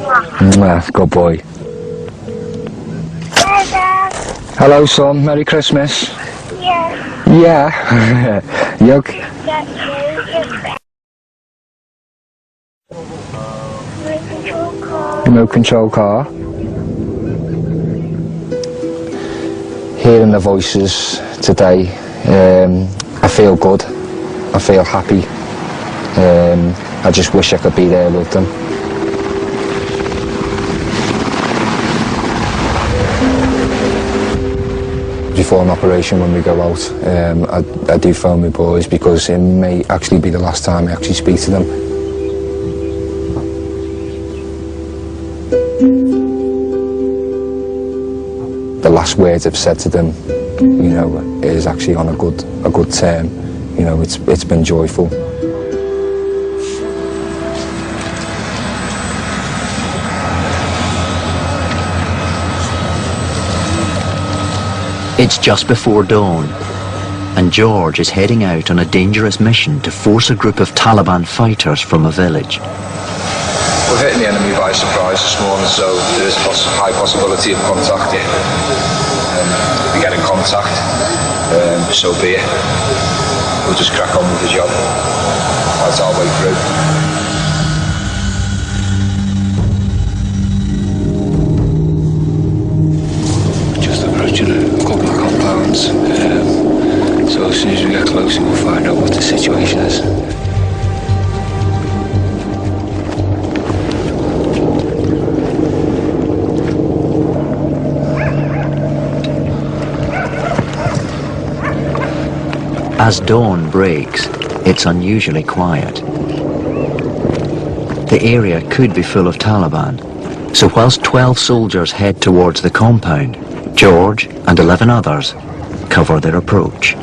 Good boy. Hello, son. Merry Christmas. Yeah. Yeah. You okay? Remote control car. Hearing the voices today, I feel good. I feel happy. I just wish I could be there with them. Before an operation, when we go out, I do phone my boys because it may actually be the last time I actually speak to them. The last words I've said to them, you know, is actually on a good term. You know, it's been joyful. It's just before dawn, and George is heading out on a dangerous mission to force a group of Taliban fighters from a village. We're hitting the enemy by surprise this morning, so there is a high possibility of contact. If we get in contact, so be it. We'll just crack on with the job. That's our way through. A couple of compounds, so as soon as we get closer we'll find out what the situation is. As dawn breaks, it's unusually quiet. The area could be full of Taliban, so whilst 12 soldiers head towards the compound, George and 11 others cover their approach.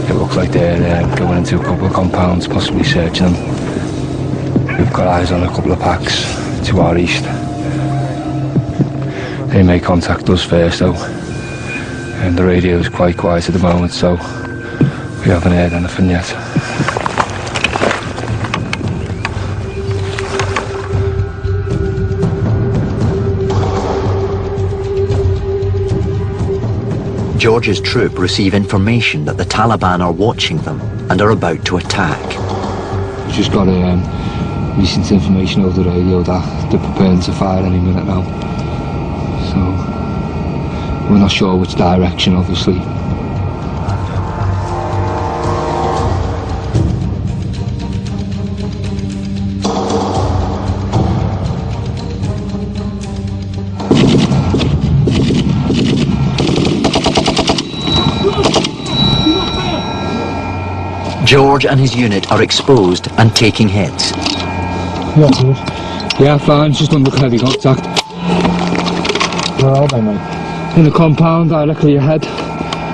It looks like they're going into a couple of compounds, possibly searching them. We've got eyes on a couple of packs to our east. They may contact us first though, and the radio is quite quiet at the moment, so we haven't heard anything yet. George's troop receive information that the Taliban are watching them and are about to attack. We've just got recent information over the radio that they're preparing to fire any minute now. So we're not sure which direction, obviously. George and his unit are exposed and taking hits. Yeah, fine, just under heavy contact. Where are they, mate? In the compound, directly ahead,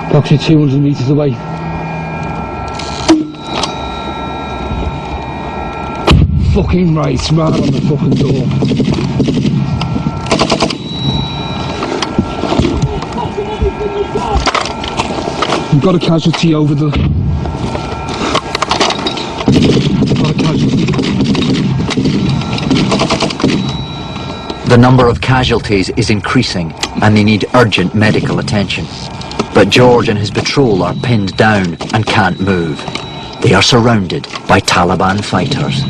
approximately 200 metres away. Fucking right on the fucking door. We've got a casualty over the... The number of casualties is increasing and they need urgent medical attention. But George and his patrol are pinned down and can't move. They are surrounded by Taliban fighters.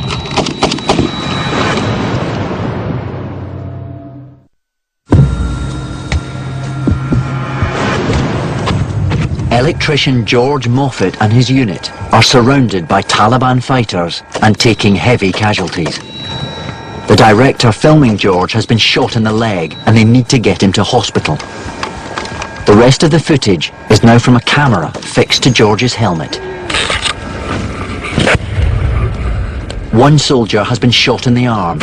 Electrician Pte Moffitt and his unit are surrounded by Taliban fighters and taking heavy casualties. The director filming George has been shot in the leg and they need to get him to hospital. The rest of the footage is now from a camera fixed to George's helmet. One soldier has been shot in the arm.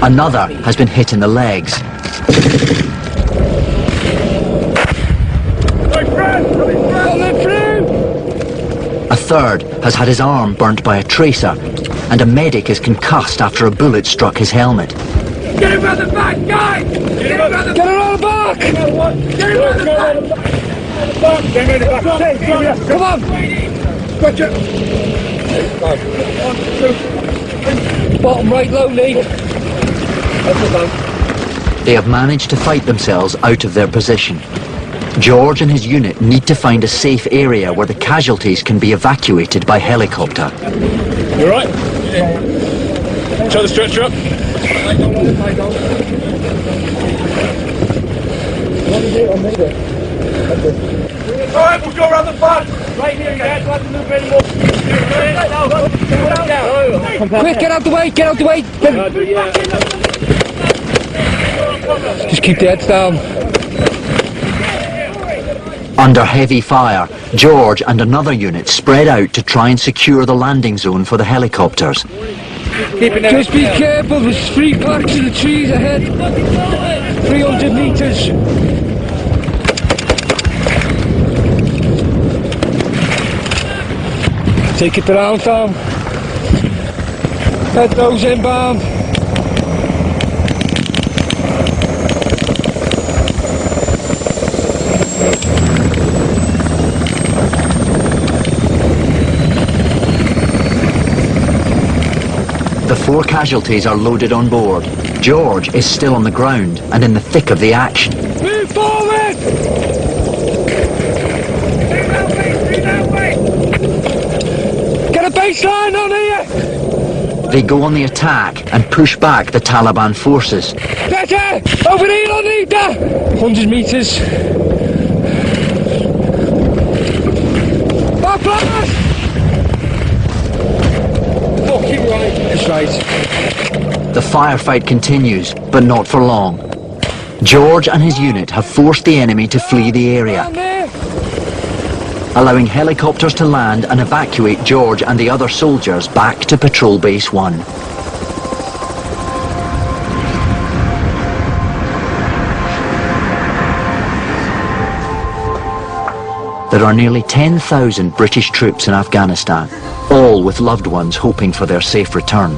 Another has been hit in the legs. A third has had his arm burnt by a tracer, and a medic is concussed after a bullet struck his helmet. Get him around the back, guys! Get him around the back! Get him around the back! Get him around the back! Come on! Gotcha! Bottom right, low lead. They have managed to fight themselves out of their position. George and his unit need to find a safe area where the casualties can be evacuated by helicopter. You alright? Try the stretcher up. Alright, we'll go around the front. Right here, guys. Don't have to move anymore. Quick, get out the way, get out the way. Just keep the heads down. Under heavy fire, George and another unit spread out to try and secure the landing zone for the helicopters. Just be careful, there's 3 packs in the trees ahead. 300 metres. Take it around, Tom. Head those inbound. The 4 casualties are loaded on board. George is still on the ground and in the thick of the action. Move forward! Get a baseline on here! They go on the attack and push back the Taliban forces. Get it! Over here on leader! 100 metres. Back blast! Fucking right. That's right. The firefight continues, but not for long. George and his unit have forced the enemy to flee the area, allowing helicopters to land and evacuate George and the other soldiers back to Patrol Base 1. There are nearly 10,000 British troops in Afghanistan, all with loved ones hoping for their safe return.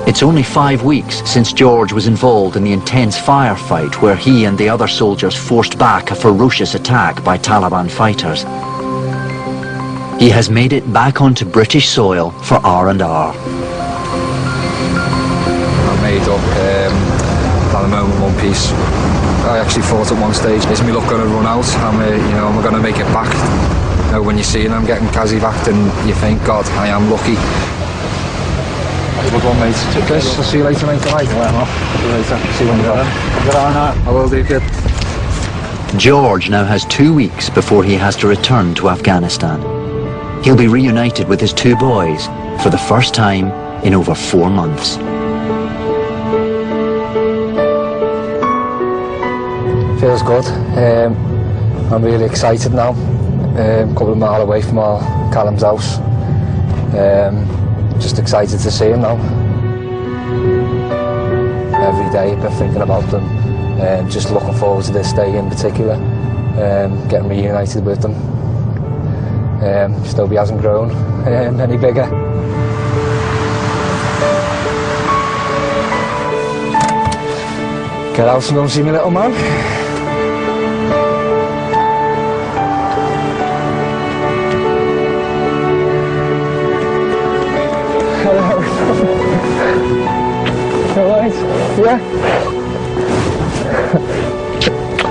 It's only 5 weeks since George was involved in the intense firefight where he and the other soldiers forced back a ferocious attack by Taliban fighters. He has made it back onto British soil for R&R. I made up at the moment one piece. I actually thought at one stage, is my luck going to run out? Am I going to make it back? You know, when you're seeing them getting Kazivaked and you think, God, I am lucky. Good one, mate. Chris, I'll see you later, mate. Right. See you later. See you when you're I will do, kid. George now has 2 weeks before he has to return to Afghanistan. He'll be reunited with his 2 boys for the first time in over 4 months. Feels good. I'm really excited now. A couple of miles away from Callum's house. Just excited to see him now. Every day I've been thinking about them. Just looking forward to this day in particular. Getting reunited with them. Just hope he hasn't grown any bigger. Get out and go and see my little man. Alright, yeah.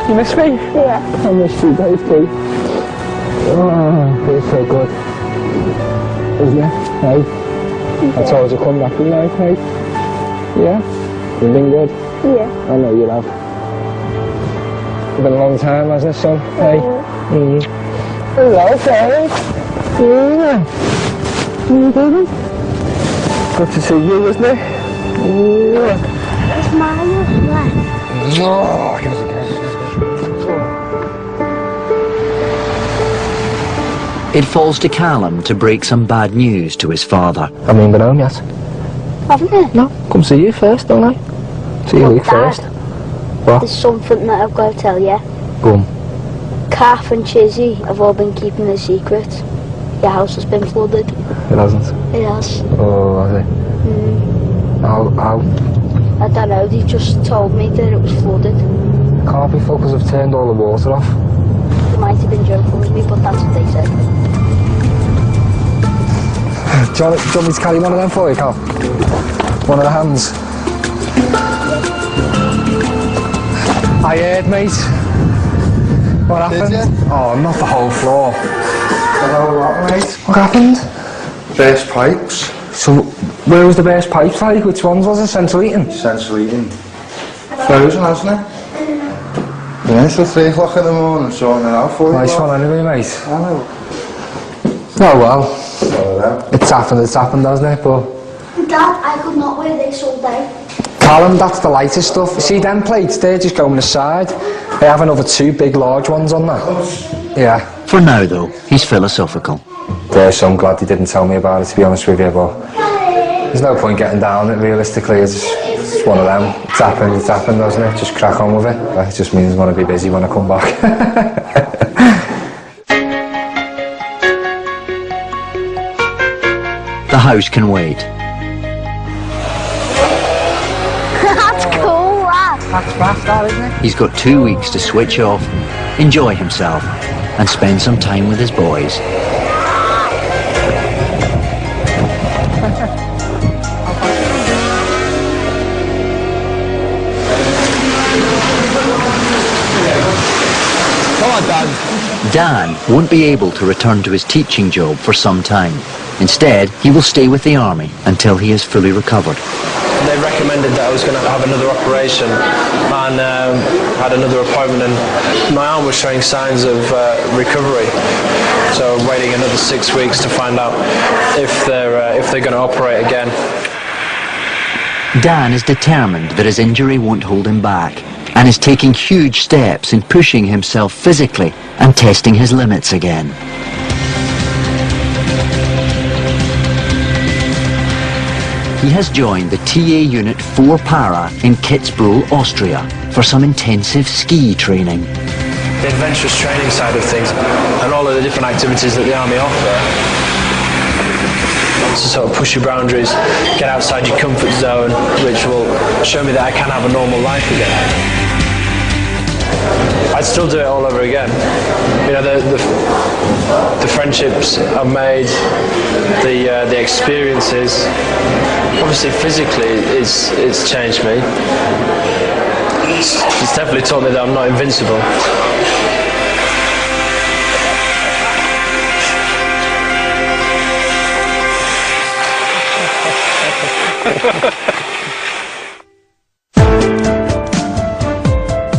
You miss me? Yeah. I miss you both too. Oh, feels so good. Isn't it? Hey? I told you to come back, didn't I, hey? Yeah? You've been good? Yeah. I know you have. It's been a long time, hasn't it, son? Hey? Hello, Terry. Yeah. How you doing? Good to see you, isn't it? Yeah. It's Mario. Oh, It falls to Callum to break some bad news to his father. I mean, been home yet? Haven't you? No, come see you first, don't I? See you Well, week Dad, first. What? There's something that I've got to tell you. Go on. Kath and Chizzy have all been keeping a secret. Your house has been flooded. It hasn't? It has. Oh, has it? How? I don't know, they just told me that it was flooded. Can't be fuckers have turned all the water off. They might have been joking with me, but that's what they said. Do you want me to carry one of them for you, Cal? One of the hands? I heard, mate. What happened? Did you? Oh, not the whole floor. The whole lot, mate. What happened? Burst pipes. So, where was the best pipes like? Which ones was it? Central heating? Central heating. Frozen, hasn't it? Yeah, till 3 o'clock in the morning, sorting it out for you. Nice one anyway, mate. I know. Oh well. Oh, It's happened, hasn't it? But Dad, I could not wear this all day. tell them that's the lighter stuff. See them plates, they're just going aside. They have another 2 big large ones on that. Yeah. For now, though, he's philosophical. So I'm glad he didn't tell me about it, to be honest with you, but there's no point getting down it realistically. It's one of them. It's happened, doesn't it? Just crack on with it. It just means I'm going to be busy when I come back. The house can wait. That's cool, lad. That's fast, that, isn't it? He's got 2 weeks to switch off, enjoy himself, and spend some time with his boys. Dan won't be able to return to his teaching job for some time. Instead, he will stay with the army until he is fully recovered. They recommended that I was going to have another operation and had another appointment, and my arm was showing signs of recovery. So I'm waiting another 6 weeks to find out if they're going to operate again. Dan is determined that his injury won't hold him back and is taking huge steps in pushing himself physically and testing his limits again. He has joined the TA Unit 4 Para in Kitzbühel, Austria, for some intensive ski training. The adventurous training side of things and all of the different activities that the army offer, to sort of push your boundaries, get outside your comfort zone, which will show me that I can have a normal life again. I'd still do it all over again. You know, the friendships I've made, the experiences. Obviously, physically, it's changed me. It's definitely taught me that I'm not invincible.